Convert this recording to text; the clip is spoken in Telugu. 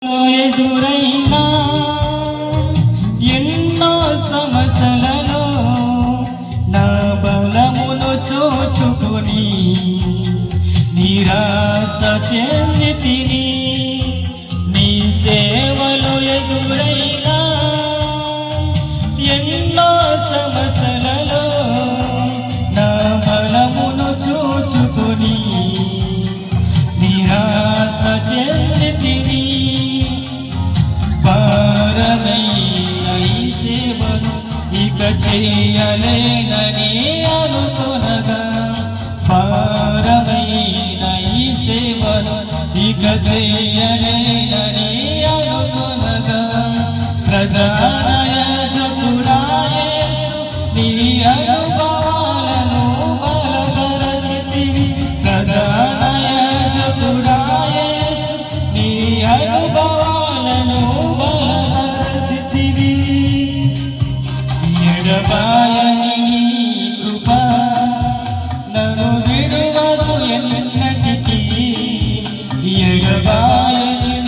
ఎదురైనా ఎన్నో సమస్యలలో నా బలమును చూచుకొని నిరాశ చెందితిని. నీ సేవలు ఎదురైనా ఎన్నో సమస్యలలో నా బలమును చూచుకొని నిరాశ చెందితిని. భారమైన ఈ సేవను ఇక చేయలేనని అనుకొనగా, భారమైన ఈ సేవను ఇక చేయలేనని అనుకొనగా, ప్రధాన యాజకుడా యేసు నీ అనుభవాలను బలపరచితివి. ప్రధాన యాజకుడా యేసు నీ అనుభవాలను బలపరచితివి. ఎడబాయని నీ కృప నన్ను విడువదు ఎన్నడూ.